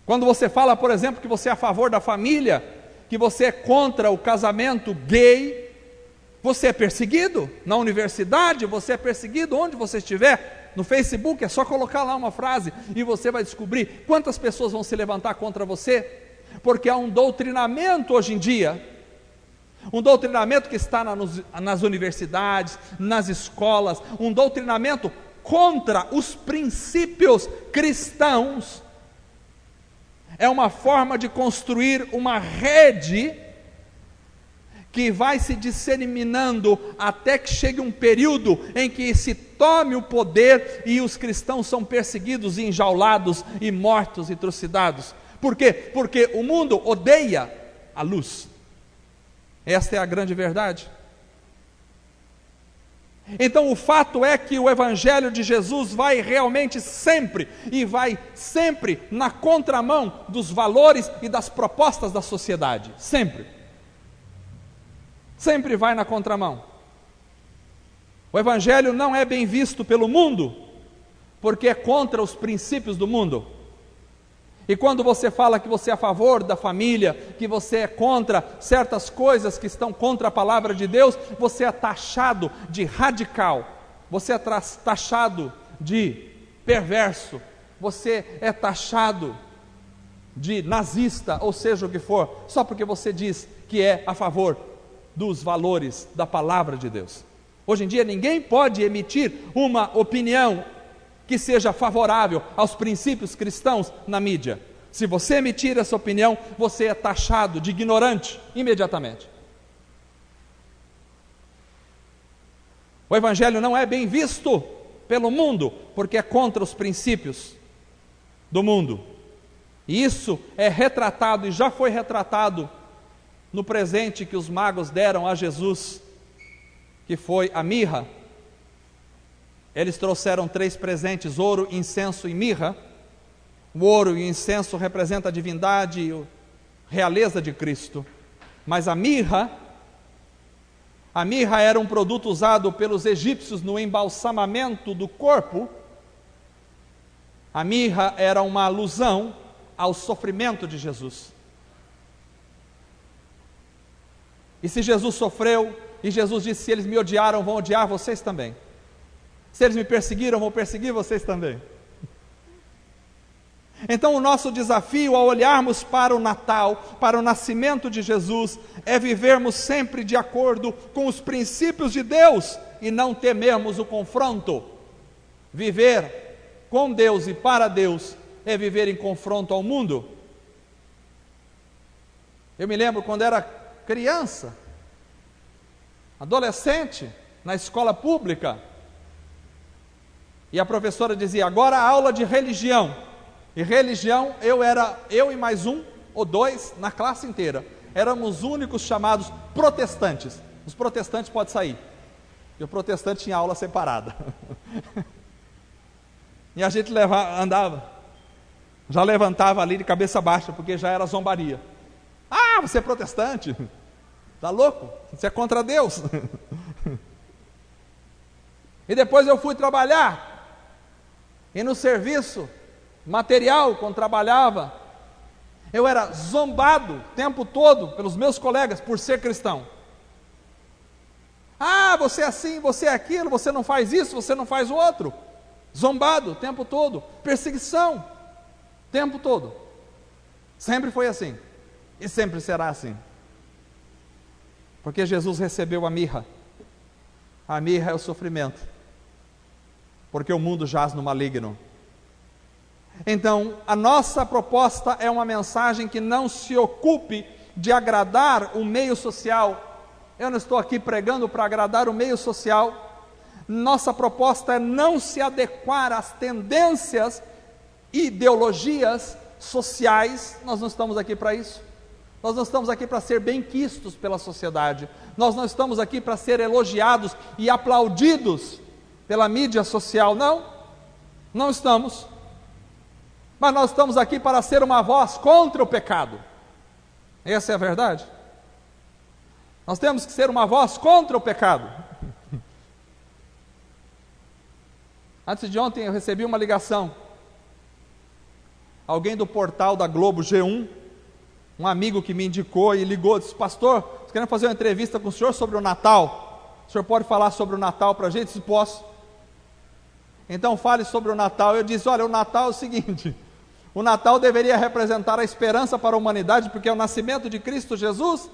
Quando você fala, por exemplo, que você é a favor da família, que você é contra o casamento gay, você é perseguido. Na universidade, você é perseguido onde você estiver. No Facebook, é só colocar lá uma frase e você vai descobrir quantas pessoas vão se levantar contra você, porque há um doutrinamento hoje em dia, um doutrinamento que está nas universidades, nas escolas, um doutrinamento contra os princípios cristãos. É uma forma de construir uma rede que vai se disseminando até que chegue um período em que se tome o poder e os cristãos são perseguidos, enjaulados e mortos e trucidados. Por quê? Porque o mundo odeia a luz. Esta é a grande verdade. Então o fato é que o Evangelho de Jesus vai realmente sempre, e vai sempre na contramão dos valores e das propostas da sociedade. Sempre. Sempre vai na contramão. O Evangelho não é bem visto pelo mundo, porque é contra os princípios do mundo. E quando você fala que você é a favor da família, que você é contra certas coisas que estão contra a palavra de Deus, você é taxado de radical, você é taxado de perverso, você é taxado de nazista, ou seja o que for, só porque você diz que é a favor dos valores da palavra de Deus. Hoje em dia ninguém pode emitir uma opinião que seja favorável aos princípios cristãos na mídia. Se você emitir essa opinião, você é taxado de ignorante imediatamente. O Evangelho não é bem visto pelo mundo, porque é contra os princípios do mundo. E isso é retratado, e já foi retratado, no presente que os magos deram a Jesus, que foi a mirra. Eles trouxeram 3 presentes: ouro, incenso e mirra. O ouro e o incenso representam a divindade e a realeza de Cristo. Mas a mirra era um produto usado pelos egípcios no embalsamamento do corpo. A mirra era uma alusão ao sofrimento de Jesus. E se Jesus sofreu, e Jesus disse: se eles me odiaram, vão odiar vocês também. Se eles me perseguiram, vão perseguir vocês também. Então o nosso desafio ao olharmos para o Natal, para o nascimento de Jesus, é vivermos sempre de acordo com os princípios de Deus e não temermos o confronto. Viver com Deus e para Deus é viver em confronto ao mundo. Eu me lembro quando era criança, adolescente, na escola pública, e a professora dizia: agora a aula de religião. E religião, eu e mais 1 ou 2 na classe inteira, éramos os únicos chamados protestantes. Os protestantes podem sair, e o protestante tinha aula separada. E a gente já levantava ali de cabeça baixa, porque já era zombaria. Ah, você é protestante? Está louco? Você é contra Deus. E depois eu fui trabalhar, e no serviço material, quando trabalhava, eu era zombado o tempo todo pelos meus colegas por ser cristão. Ah, você é assim, você é aquilo, você não faz isso, você não faz o outro. Zombado o tempo todo, perseguição o tempo todo. Sempre foi assim, e sempre será assim. Porque Jesus recebeu a mirra. A mirra é o sofrimento, porque o mundo jaz no maligno. Então, a nossa proposta é uma mensagem que não se ocupe de agradar o meio social. Eu não estou aqui pregando para agradar o meio social. Nossa proposta é não se adequar às tendências e ideologias sociais. Nós não estamos aqui para isso. Nós não estamos aqui para ser bem-quistos pela sociedade. Nós não estamos aqui para ser elogiados e aplaudidos pela mídia social. Não estamos. Mas nós estamos aqui para ser uma voz contra o pecado. Essa é a verdade. Nós temos que ser uma voz contra o pecado. Antes de ontem eu recebi uma ligação. Alguém do portal da Globo G1, um amigo que me indicou e ligou, disse: pastor, nós queremos fazer uma entrevista com o senhor sobre o Natal. O senhor pode falar sobre o Natal para a gente? Eu disse: posso. Então fale sobre o Natal. Eu disse: olha, o Natal é o seguinte: o Natal deveria representar a esperança para a humanidade, porque é o nascimento de Cristo Jesus,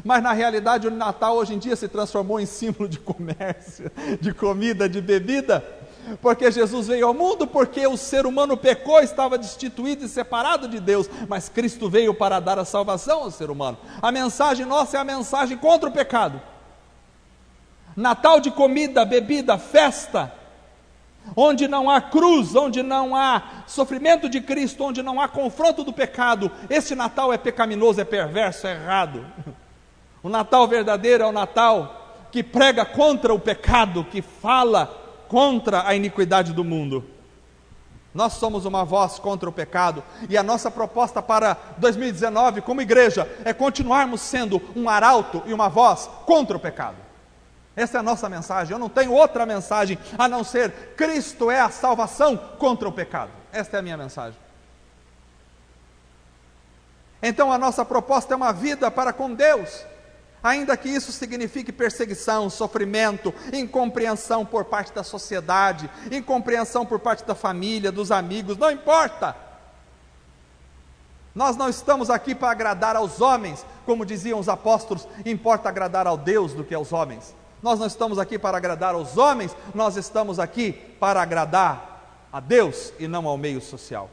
mas na realidade o Natal hoje em dia se transformou em símbolo de comércio, de comida, de bebida, porque Jesus veio ao mundo, porque o ser humano pecou, estava destituído e separado de Deus, mas Cristo veio para dar a salvação ao ser humano. A mensagem nossa é a mensagem contra o pecado. Natal de comida, bebida, festa, onde não há cruz, onde não há sofrimento de Cristo, onde não há confronto do pecado, esse Natal é pecaminoso, é perverso, é errado. O Natal verdadeiro é o Natal que prega contra o pecado, que fala contra a iniquidade do mundo. Nós somos uma voz contra o pecado, e a nossa proposta para 2019 como igreja é continuarmos sendo um arauto e uma voz contra o pecado. Essa é a nossa mensagem. Eu não tenho outra mensagem a não ser: Cristo é a salvação contra o pecado. Esta é a minha mensagem. Então a nossa proposta é uma vida para com Deus, ainda que isso signifique perseguição, sofrimento, incompreensão por parte da sociedade, incompreensão por parte da família, dos amigos, não importa. Nós não estamos aqui para agradar aos homens, como diziam os apóstolos: importa agradar ao Deus do que aos homens. Nós não estamos aqui para agradar aos homens, nós estamos aqui para agradar a Deus e não ao meio social.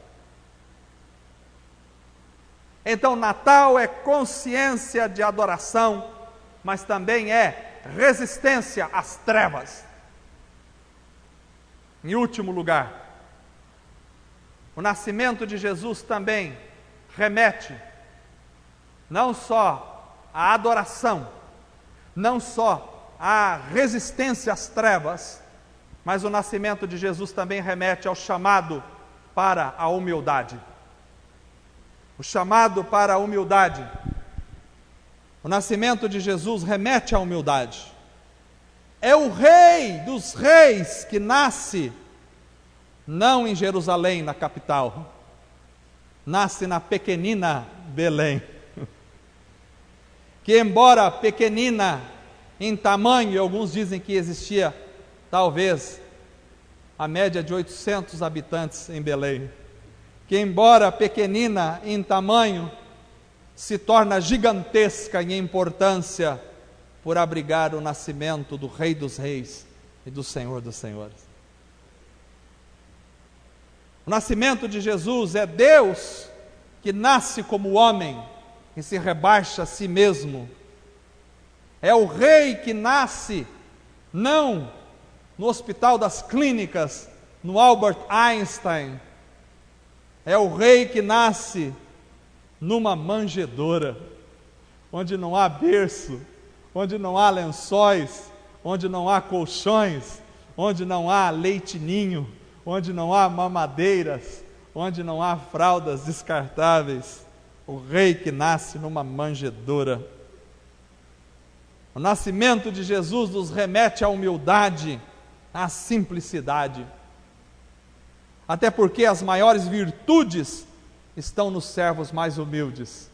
Então Natal é consciência de adoração, mas também é resistência às trevas. Em último lugar, o nascimento de Jesus também remete não só à adoração, não só à resistência às trevas, Mas o nascimento de Jesus também remete ao chamado para a humildade. O chamado para a humildade. O nascimento de Jesus remete à humildade. É o Rei dos Reis que nasce, não em Jerusalém, na capital, nasce na pequenina Belém, que embora pequenina em tamanho, e alguns dizem que existia talvez a média de 800 habitantes em Belém, que embora pequenina em tamanho, se torna gigantesca em importância por abrigar o nascimento do Rei dos Reis e do Senhor dos Senhores. O nascimento de Jesus é Deus que nasce como homem e se rebaixa a si mesmo. É o Rei que nasce não no Hospital das Clínicas, no Albert Einstein. É o Rei que nasce numa manjedoura, onde não há berço, onde não há lençóis, onde não há colchões, onde não há leite-ninho, onde não há mamadeiras, onde não há fraldas descartáveis. O Rei que nasce numa manjedoura. O nascimento de Jesus nos remete à humildade, à simplicidade. Até porque as maiores virtudes estão nos servos mais humildes.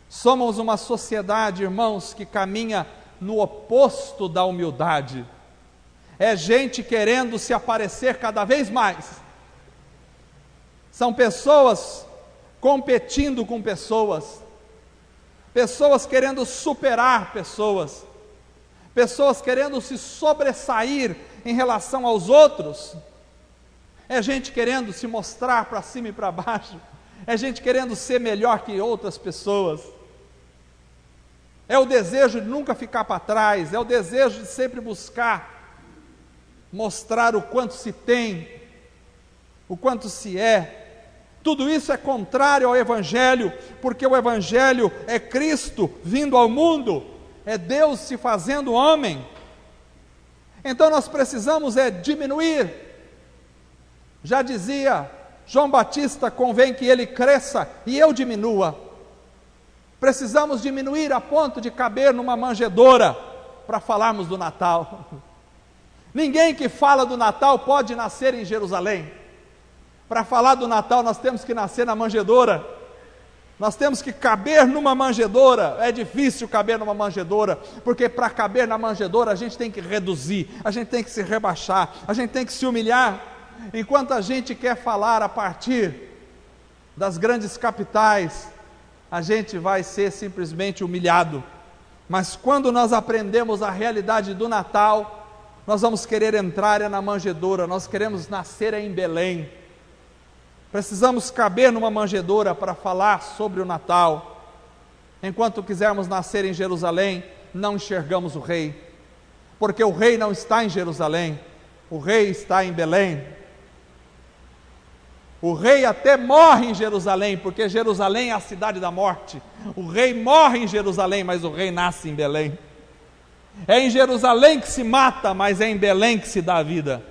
Somos uma sociedade, irmãos, que caminha no oposto da humildade. É gente querendo se aparecer cada vez mais. São pessoas competindo com pessoas, pessoas querendo superar pessoas, pessoas querendo se sobressair em relação aos outros. É gente querendo se mostrar para cima e para baixo, é gente querendo ser melhor que outras pessoas. É o desejo de nunca ficar para trás, é o desejo de sempre buscar mostrar o quanto se tem, o quanto se é. Tudo isso é contrário ao Evangelho, porque o Evangelho é Cristo vindo ao mundo, é Deus se fazendo homem. Então nós precisamos diminuir. Já dizia João Batista, convém que ele cresça e eu diminua. Precisamos diminuir a ponto de caber numa manjedoura para falarmos do Natal. Ninguém que fala do Natal pode nascer em Jerusalém. Para falar do Natal nós temos que nascer na manjedoura. Nós temos que caber numa manjedoura. É difícil caber numa manjedoura, porque para caber na manjedoura a gente tem que reduzir, a gente tem que se rebaixar, a gente tem que se humilhar. Enquanto a gente quer falar a partir das grandes capitais, a gente vai ser simplesmente humilhado. Mas quando nós aprendemos a realidade do Natal, nós vamos querer entrar na manjedoura, nós queremos nascer em Belém. Precisamos caber numa manjedoura para falar sobre o Natal. Enquanto quisermos nascer em Jerusalém, não enxergamos o Rei, porque o Rei não está em Jerusalém, o Rei está em Belém. O Rei até morre em Jerusalém, porque Jerusalém é a cidade da morte. O Rei morre em Jerusalém, mas o Rei nasce em Belém. É em Jerusalém que se mata, mas é em Belém que se dá a vida.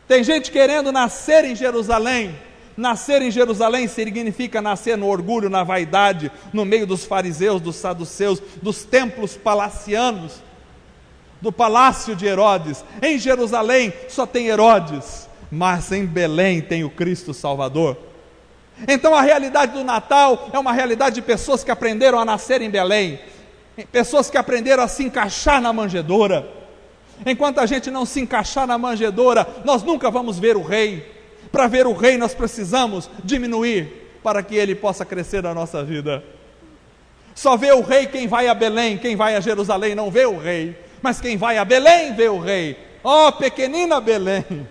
Tem gente querendo nascer em Jerusalém. Nascer em Jerusalém significa nascer no orgulho, na vaidade, no meio dos fariseus, dos saduceus, dos templos palacianos, do palácio de Herodes. Em Jerusalém só tem Herodes, mas em Belém tem o Cristo Salvador. Então a realidade do Natal é uma realidade de pessoas que aprenderam a nascer em Belém, pessoas que aprenderam a se encaixar na manjedoura. Enquanto a gente não se encaixar na manjedoura, nós nunca vamos ver o Rei. Para ver o Rei nós precisamos diminuir, para que Ele possa crescer na nossa vida. Só vê o Rei quem vai a Belém, quem vai a Jerusalém não vê o Rei, mas quem vai a Belém vê o Rei. Ó, pequenina Belém,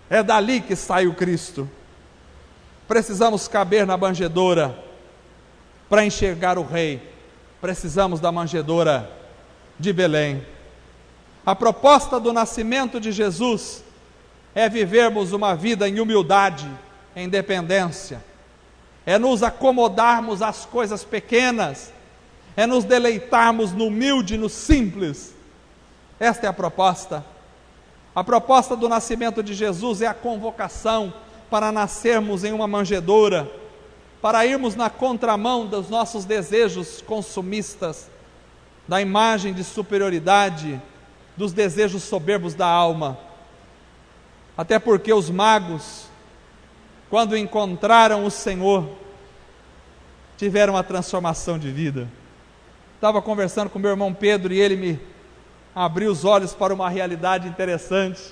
é dali que sai o Cristo. Precisamos caber na manjedoura para enxergar o Rei. Precisamos da manjedoura de Belém. A proposta do nascimento de Jesus é vivermos uma vida em humildade, em dependência, é nos acomodarmos às coisas pequenas, é nos deleitarmos no humilde, no simples, Esta é a proposta. A proposta do nascimento de Jesus é a convocação para nascermos em uma manjedoura, para irmos na contramão dos nossos desejos consumistas, da imagem de superioridade, dos desejos soberbos da alma. Até porque os magos, quando encontraram o Senhor, tiveram a transformação de vida. Estava conversando com meu irmão Pedro e ele me abriu os olhos para uma realidade interessante,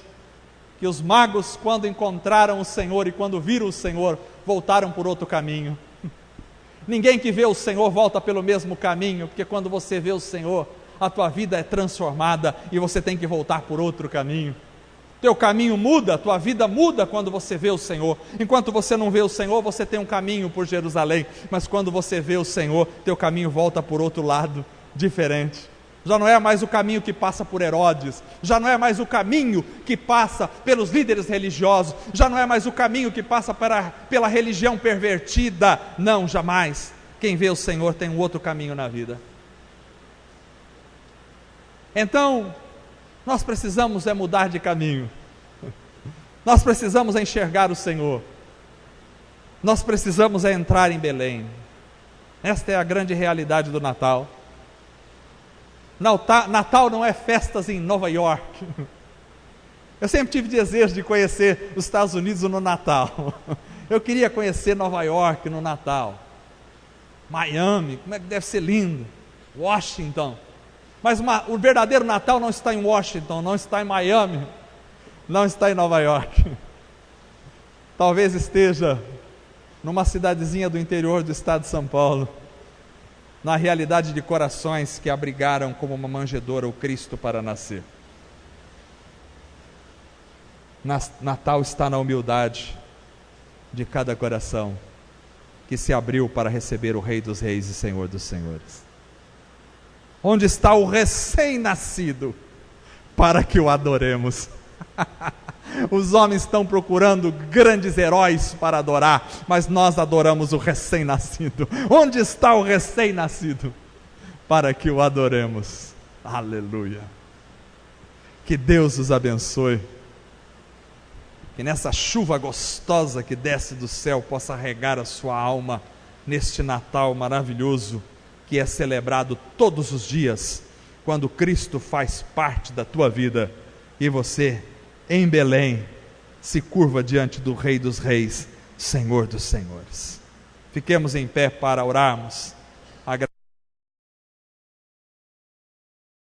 que os magos, quando encontraram o Senhor e quando viram o Senhor, voltaram por outro caminho. Ninguém que vê o Senhor volta pelo mesmo caminho, porque quando você vê o Senhor, a tua vida é transformada e você tem que voltar por outro caminho. Teu caminho muda, tua vida muda quando você vê o Senhor. Enquanto você não vê o Senhor, você tem um caminho por Jerusalém, mas quando você vê o Senhor, teu caminho volta por outro lado, diferente. Já não é mais o caminho que passa por Herodes, já não é mais o caminho que passa pelos líderes religiosos, já não é mais o caminho que passa pela religião pervertida. Não, jamais. Quem vê o Senhor tem um outro caminho na vida. Então, nós precisamos mudar de caminho. Nós precisamos enxergar o Senhor. Nós precisamos entrar em Belém. Esta é a grande realidade do Natal. Natal não é festas em Nova York. Eu sempre tive desejo de conhecer os Estados Unidos no Natal. Eu queria conhecer Nova York no Natal. Miami, como é que deve ser lindo. Washington. Mas o verdadeiro Natal não está em Washington, não está em Miami, não está em Nova York. Talvez esteja numa cidadezinha do interior do estado de São Paulo, na realidade de corações que abrigaram como uma manjedoura o Cristo para nascer. Natal está na humildade de cada coração que se abriu para receber o Rei dos Reis e Senhor dos Senhores. Onde está o recém-nascido para que o adoremos? Os homens estão procurando grandes heróis para adorar, mas nós adoramos o recém-nascido. Onde está o recém-nascido para que o adoremos? Aleluia! Que Deus os abençoe. Que nessa chuva gostosa que desce do céu possa regar a sua alma neste Natal maravilhoso que é celebrado todos os dias, quando Cristo faz parte da tua vida e você, em Belém, se curva diante do Rei dos Reis, Senhor dos Senhores. Fiquemos em pé para orarmos.